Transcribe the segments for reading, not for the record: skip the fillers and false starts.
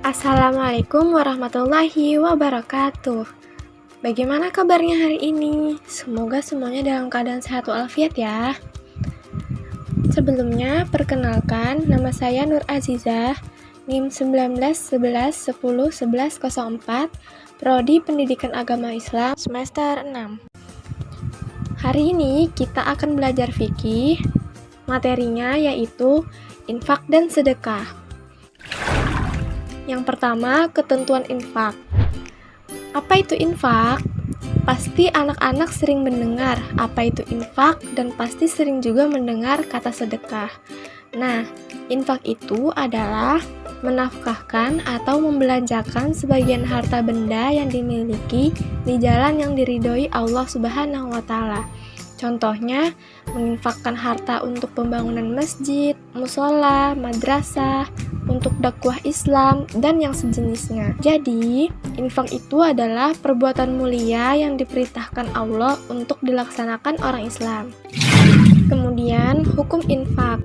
Assalamualaikum warahmatullahi wabarakatuh. Bagaimana kabarnya hari ini? Semoga semuanya dalam keadaan sehat walafiat ya. Sebelumnya, perkenalkan, nama saya Nur Azizah, NIM 1911101104, Prodi Pendidikan Agama Islam, semester 6. Hari ini kita akan belajar fikih. Materinya yaitu infak dan sedekah. Yang pertama, ketentuan infak. Apa itu infak? Pasti anak-anak sering mendengar apa itu infak dan pasti sering juga mendengar kata sedekah. Nah, infak itu adalah menafkahkan atau membelanjakan sebagian harta benda yang dimiliki di jalan yang diridhoi Allah Subhanahu wa Ta'ala. Contohnya, menginfakkan harta untuk pembangunan masjid, musola, madrasah, untuk dakwah Islam, dan yang sejenisnya. Jadi, infak itu adalah perbuatan mulia yang diperintahkan Allah untuk dilaksanakan orang Islam. Kemudian, hukum infak.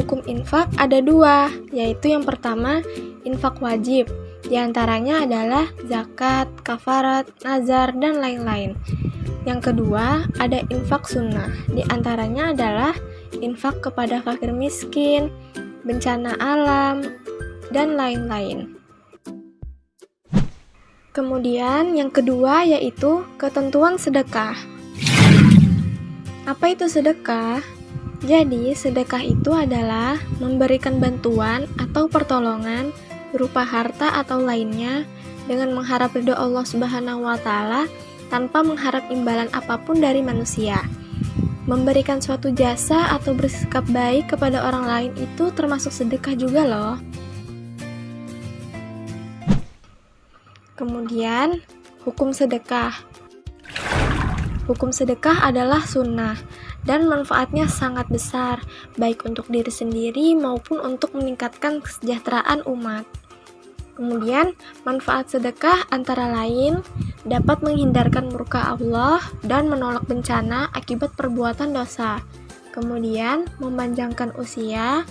Hukum infak ada dua, yaitu yang pertama, infak wajib. Di antaranya adalah zakat, kafarat, nazar, dan lain-lain. Yang kedua, ada infak sunnah. Di antaranya adalah infak kepada fakir miskin, bencana alam, dan lain-lain. Kemudian yang kedua yaitu ketentuan sedekah. Apa itu sedekah? Jadi, sedekah itu adalah memberikan bantuan atau pertolongan berupa harta atau lainnya dengan mengharap ridho Allah Subhanahu wa Ta'ala tanpa mengharap imbalan apapun dari manusia. Memberikan suatu jasa atau bersikap baik kepada orang lain itu termasuk sedekah juga loh. Kemudian, hukum sedekah. Hukum sedekah adalah sunnah dan manfaatnya sangat besar, baik untuk diri sendiri maupun untuk meningkatkan kesejahteraan umat. Kemudian, manfaat sedekah antara lain dapat menghindarkan murka Allah dan menolak bencana akibat perbuatan dosa. Kemudian, memanjangkan usia.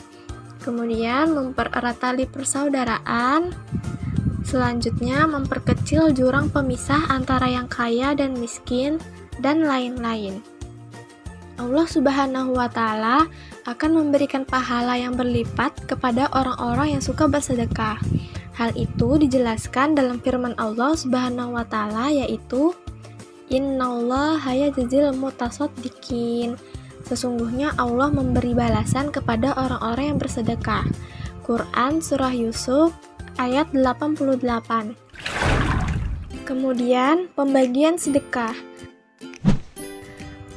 Kemudian, mempererat tali persaudaraan. Selanjutnya, memperkecil jurang pemisah antara yang kaya dan miskin, dan lain-lain. Allah Subhanahu wa Ta'ala akan memberikan pahala yang berlipat kepada orang-orang yang suka bersedekah. Hal itu dijelaskan dalam firman Allah Subhanahu wa Ta'ala yaitu Innallaha yajzil mutasaddiqin. Sesungguhnya Allah memberi balasan kepada orang-orang yang bersedekah. Quran Surah Yusuf ayat 88. Kemudian pembagian sedekah.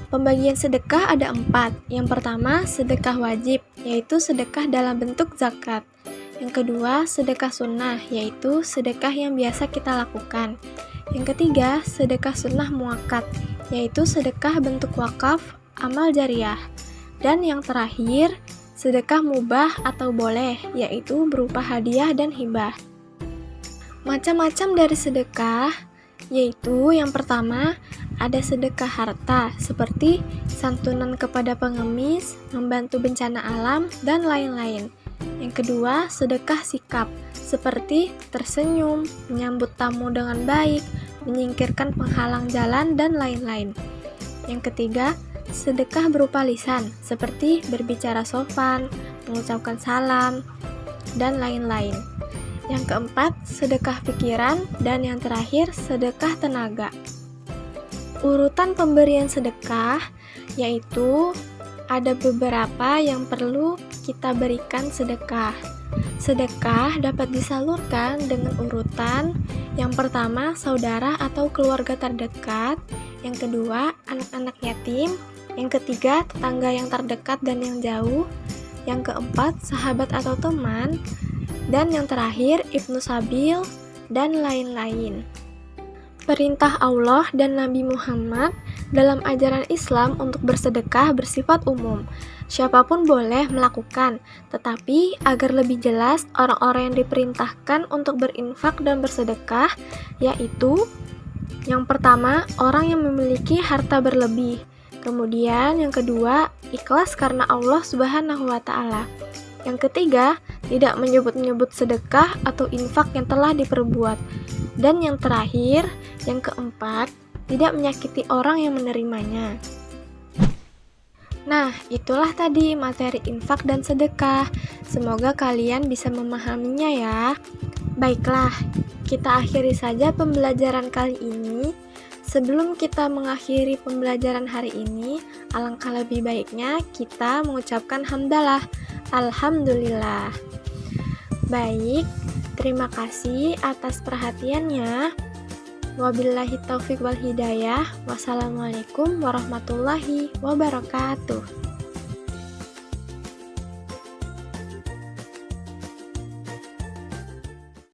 Pembagian sedekah ada 4. Yang pertama, sedekah wajib, yaitu sedekah dalam bentuk zakat. Yang kedua, sedekah sunnah, yaitu sedekah yang biasa kita lakukan. Yang ketiga, sedekah sunnah muakkad, yaitu sedekah bentuk wakaf, amal jariah. Dan yang terakhir, sedekah mubah atau boleh, yaitu berupa hadiah dan hibah. Macam-macam dari sedekah, yaitu yang pertama, ada sedekah harta, seperti santunan kepada pengemis, membantu bencana alam, dan lain-lain. Yang kedua, sedekah sikap, seperti tersenyum, menyambut tamu dengan baik, menyingkirkan penghalang jalan, dan lain-lain. Yang ketiga, sedekah berupa lisan, seperti berbicara sopan, mengucapkan salam, dan lain-lain. Yang keempat, sedekah pikiran, dan yang terakhir, sedekah tenaga. Urutan pemberian sedekah, yaitu ada beberapa yang perlu kita berikan sedekah. Sedekah dapat disalurkan dengan urutan. Yang pertama, saudara atau keluarga terdekat. Yang kedua, anak-anak yatim. Yang ketiga, tetangga yang terdekat dan yang jauh. Yang keempat, sahabat atau teman. Dan yang terakhir, ibnu sabil, dan lain-lain. Perintah Allah dan Nabi Muhammad dalam ajaran Islam untuk bersedekah bersifat umum. Siapapun boleh melakukan, tetapi agar lebih jelas orang-orang yang diperintahkan untuk berinfak dan bersedekah, yaitu yang pertama, orang yang memiliki harta berlebih. Kemudian yang kedua, ikhlas karena Allah Subhanahu wa Ta'ala. Yang ketiga, tidak menyebut-nyebut sedekah atau infak yang telah diperbuat. Dan yang terakhir, yang keempat, tidak menyakiti orang yang menerimanya. Nah, itulah tadi materi infak dan sedekah. Semoga kalian bisa memahaminya ya. Baiklah, kita akhiri saja pembelajaran kali ini. Sebelum kita mengakhiri pembelajaran hari ini, alangkah lebih baiknya kita mengucapkan hamdalah. Alhamdulillah. Baik, terima kasih atas perhatiannya. Wabillahi taufik wal hidayah. Wassalamualaikum warahmatullahi wabarakatuh.